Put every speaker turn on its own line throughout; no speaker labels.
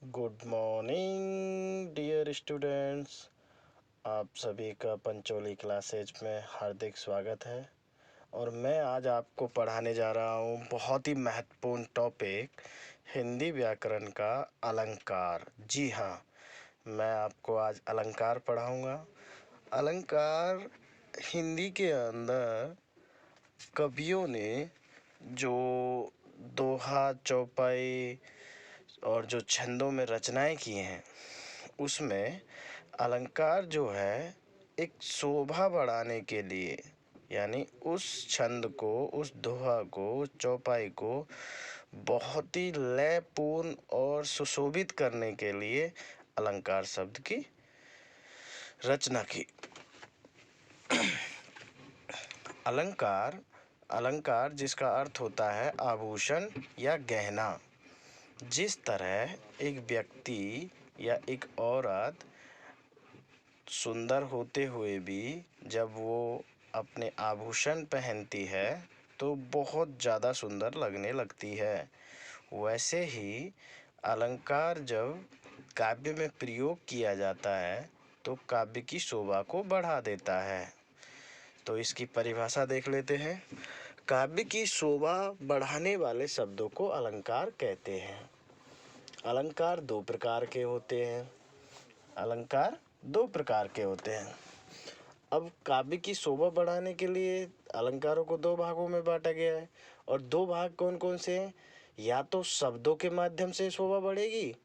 Good morning dear students. आप सभी का पंचोली क्लासेज में हार्दिक स्वागत है। और मैं आज आपको पढ़ाने जा रहा हूँ बहुत ही महत्वपूर्ण टॉपिक, हिंदी व्याकरण का अलंकार। जी हाँ, मैं आपको आज अलंकार पढ़ाऊँगा। अलंकार हिंदी के अंदर कवियों ने जो दोहा, चौपाई और जो छंदों में रचनाएं की हैं, उसमें अलंकार जो है एक शोभा बढ़ाने के लिए, यानी उस छंद को, उस दोहा को, उस चौपाई को बहुत ही लयपूर्ण और सुशोभित करने के लिए अलंकार शब्द की रचना की। अलंकार अलंकार जिसका अर्थ होता है आभूषण या गहना। जिस तरह एक व्यक्ति या एक औरत सुंदर होते हुए भी जब वो अपने आभूषण पहनती है तो बहुत ज़्यादा सुंदर लगने लगती है, वैसे ही अलंकार जब काव्य में प्रयोग किया जाता है तो काव्य की शोभा को बढ़ा देता है। तो इसकी परिभाषा देख लेते हैं। काव्य की शोभा बढ़ाने वाले शब्दों को अलंकार कहते हैं। अलंकार दो प्रकार के होते हैं। अब काव्य की शोभा बढ़ाने के लिए अलंकारों को दो भागों में बांटा गया है। और दो भाग कौन कौन से हैं? या तो शब्दों के माध्यम से शोभा बढ़ेगी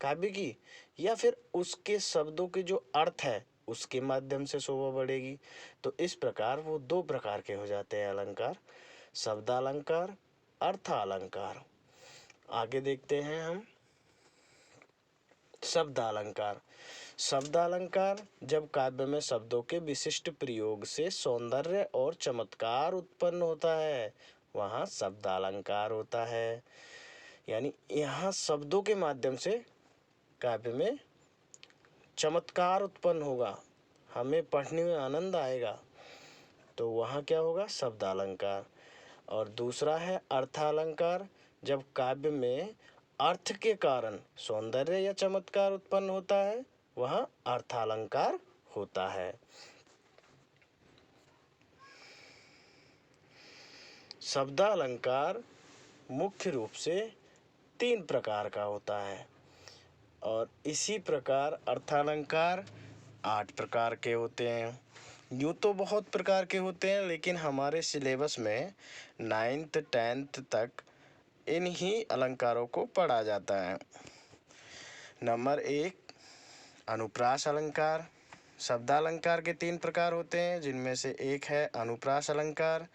काव्य की, या फिर उसके शब्दों के जो अर्थ है उसके माध्यम से शोभा बढ़ेगी। तो इस प्रकार वो दो प्रकार के हो जाते हैं अलंकार, शब्दालंकार, अर्थालंकार। आगे देखते हैं हम शब्दालंकार जब काव्य में शब्दों के विशिष्ट प्रयोग से सौंदर्य और चमत्कार उत्पन्न होता है, वहाँ शब्दालंकार होता है। यानी यहाँ शब्दों के माध्यम से काव्य में चमत्कार उत्पन्न होगा, हमें पढ़ने में आनंद आएगा, तो वहाँ क्या होगा? शब्दालंकार। और दूसरा है अर्थालंकार, जब काव्य में अर्थ के कारण सौंदर्य या चमत्कार उत्पन्न होता है, वहाँ अर्थालंकार होता है। शब्दालंकार मुख्य रूप से 3 प्रकार का होता है और इसी प्रकार अर्थालंकार 8 प्रकार के होते हैं। यूँ तो बहुत प्रकार के होते हैं, लेकिन हमारे सिलेबस में 9th 10th तक इन्हीं अलंकारों को पढ़ा जाता है। नंबर 1, अनुप्रास अलंकार। शब्दालंकार के 3 प्रकार होते हैं, जिनमें से एक है अनुप्रास अलंकार,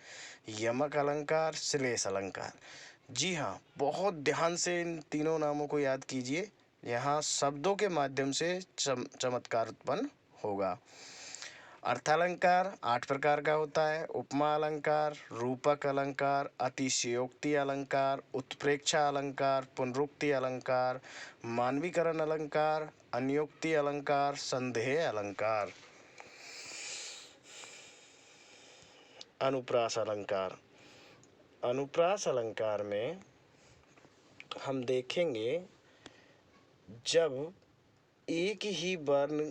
यमक अलंकार, श्लेष अलंकार। जी हाँ, बहुत ध्यान से इन तीनों नामों को याद कीजिए। यहाँ शब्दों के माध्यम से चमत्कार उत्पन्न होगा। अर्थालंकार 8 प्रकार का होता है। उपमा अलंकार, रूपक अलंकार, अतिशयोक्ति अलंकार, उत्प्रेक्षा अलंकार, पुनरुक्ति अलंकार, मानवीकरण अलंकार, अन्योक्ति अलंकार, संदेह अलंकार। अनुप्रास अलंकार। अनुप्रास अलंकार में हम देखेंगे जब एक ही वर्ण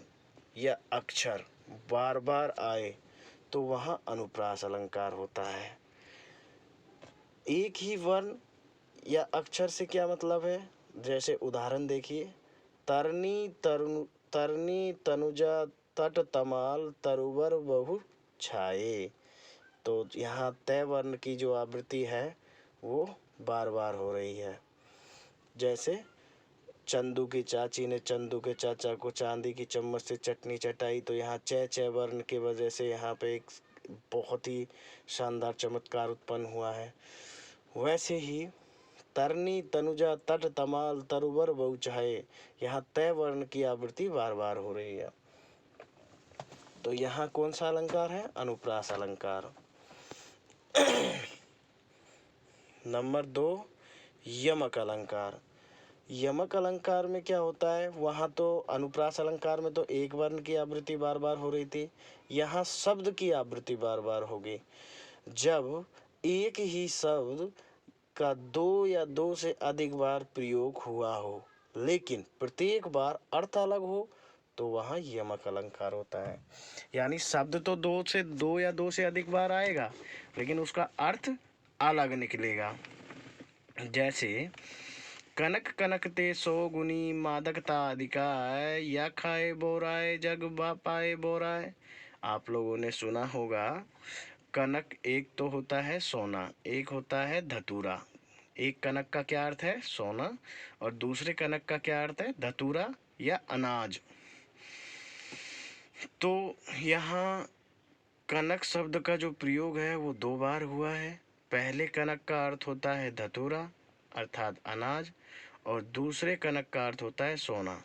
या अक्षर बार बार आए तो वहाँ अनुप्रास अलंकार होता है। एक ही वर्ण या अक्षर से क्या मतलब है? जैसे उदाहरण देखिए, तरनी तनुजा तट तमाल तरुवर बहु छाए। तो यहाँ तय वर्ण की जो आवृत्ति है वो बार बार हो रही है। जैसे चंदू की चाची ने चंदू के चाचा को चांदी की चम्मच से चटनी चटाई, तो यहाँ च वर्ण की वजह से यहाँ पे एक बहुत ही शानदार चमत्कार उत्पन्न हुआ है। वैसे ही तरनी तनुजा तट तमाल तरुवर बहु छाए, यहाँ तय वर्ण की आवृत्ति बार बार हो रही है। तो यहाँ कौन सा अलंकार है? अनुप्रास अलंकार। नंबर 2, यमक अलंकार। यमक अलंकार में क्या होता है? वहाँ तो अनुप्रास अलंकार में तो एक वर्ण की आवृत्ति बार बार हो रही थी, यहाँ शब्द की आवृत्ति बार बार होगी। जब एक ही शब्द का 2 या 2 से अधिक बार प्रयोग हुआ हो, लेकिन प्रत्येक बार अर्थ अलग हो तो वहाँ यमक अलंकार होता है। यानी शब्द तो दो या दो से अधिक बार आएगा, लेकिन उसका अर्थ अलग निकलेगा। जैसे कनक कनकते सो गुनी मादकता अधिकाय, या खाए बोराय जग पाए बोराय। आप लोगों ने सुना होगा, कनक एक तो होता है सोना, एक होता है धतूरा। एक कनक का क्या अर्थ है? सोना। और दूसरे कनक का क्या अर्थ है? धतूरा या अनाज। तो यहाँ कनक शब्द का जो प्रयोग है वो दो बार हुआ है। पहले कनक का अर्थ होता है धतूरा अर्थात अनाज, और दूसरे कनक का अर्थ होता है सोना।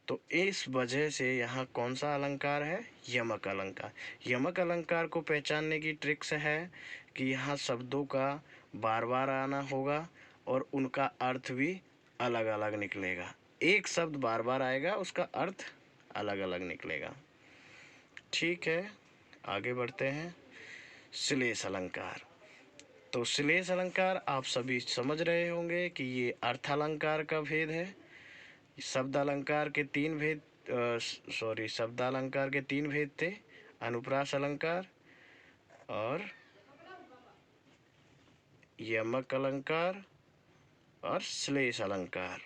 तो इस वजह से यहाँ कौन सा अलंकार है? यमक अलंकार। यमक अलंकार को पहचानने की ट्रिक्स है कि यहाँ शब्दों का बार बार आना होगा और उनका अर्थ भी अलग अलग निकलेगा। एक शब्द बार बार आएगा, उसका अर्थ अलग अलग निकलेगा। ठीक है, आगे बढ़ते हैं। श्लेष अलंकार। तो श्लेष अलंकार आप सभी समझ रहे होंगे कि ये अर्थ अलंकार का भेद है। शब्द अलंकार के तीन भेद शब्द अलंकार के तीन भेद थे, अनुप्रास अलंकार और यमक अलंकार और श्लेष अलंकार।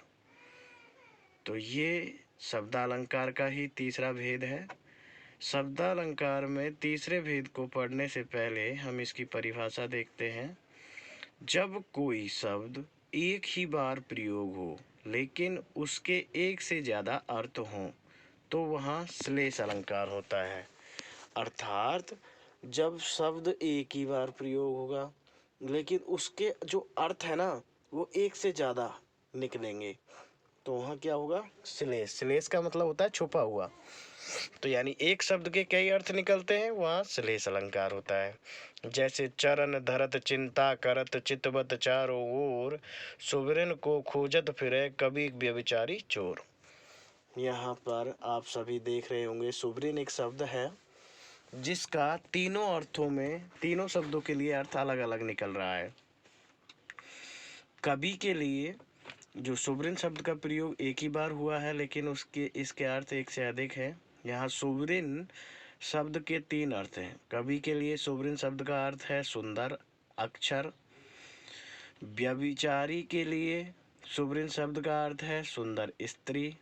तो ये शब्दालंकार का ही तीसरा भेद है। शब्दालंकार में तीसरे भेद को पढ़ने से पहले हम इसकी परिभाषा देखते हैं। जब कोई शब्द एक ही बार प्रयोग हो लेकिन उसके एक से ज़्यादा अर्थ हों तो वहाँ श्लेष अलंकार होता है। अर्थात जब शब्द एक ही बार प्रयोग होगा लेकिन उसके जो अर्थ है ना वो एक से ज़्यादा निकलेंगे तो वहाँ क्या होगा? श्लेष। श्लेष का मतलब होता है छुपा हुआ। तो यानी एक शब्द के कई अर्थ निकलते हैं, वहाँ श्लेष अलंकार होता है। जैसे चरण धरत चिंता करत चितवत चारों ओर, सुवरिन को खोजत फिरे कभी व्यभिचारी चोर। यहाँ पर आप सभी देख रहे होंगे सुवरिन एक शब्द है जिसका तीनों अर्थों में, तीनों शब्दों के लिए अर्थ अलग अलग निकल रहा है। कवि के लिए जो सुवरिन शब्द का प्रयोग एक ही बार हुआ है लेकिन इसके अर्थ एक से अधिक है। यहाँ सुवरिन शब्द के तीन अर्थ हैं। कवि के लिए सुवरिन शब्द का अर्थ है सुंदर, अक्षर। व्यभिचारी के लिए सुवरिन शब्द का अर्थ है सुंदर स्त्री,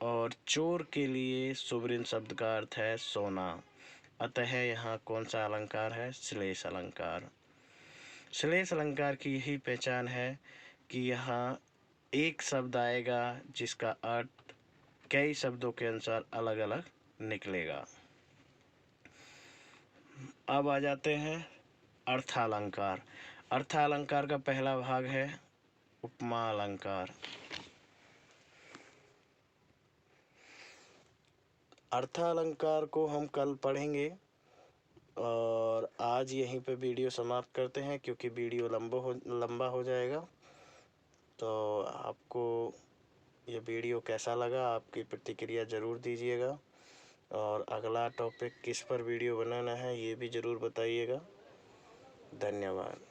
और चोर के लिए सुवरिन शब्द का अर्थ है सोना। अतः यहाँ कौन सा अलंकार है? श्लेष अलंकार। श्लेष अलंकार की यही पहचान है कि यहाँ एक शब्द आएगा जिसका अर्थ कई शब्दों के अनुसार अलग अलग निकलेगा। अब आ जाते हैं अर्थालंकार। अर्थालंकार का पहला भाग है उपमा अलंकार। अर्थालंकार को हम कल पढ़ेंगे और आज यहीं पे वीडियो समाप्त करते हैं क्योंकि वीडियो लंबा हो जाएगा। तो आपको ये वीडियो कैसा लगा आपकी प्रतिक्रिया ज़रूर दीजिएगा, और अगला टॉपिक किस पर वीडियो बनाना है ये भी ज़रूर बताइएगा। धन्यवाद।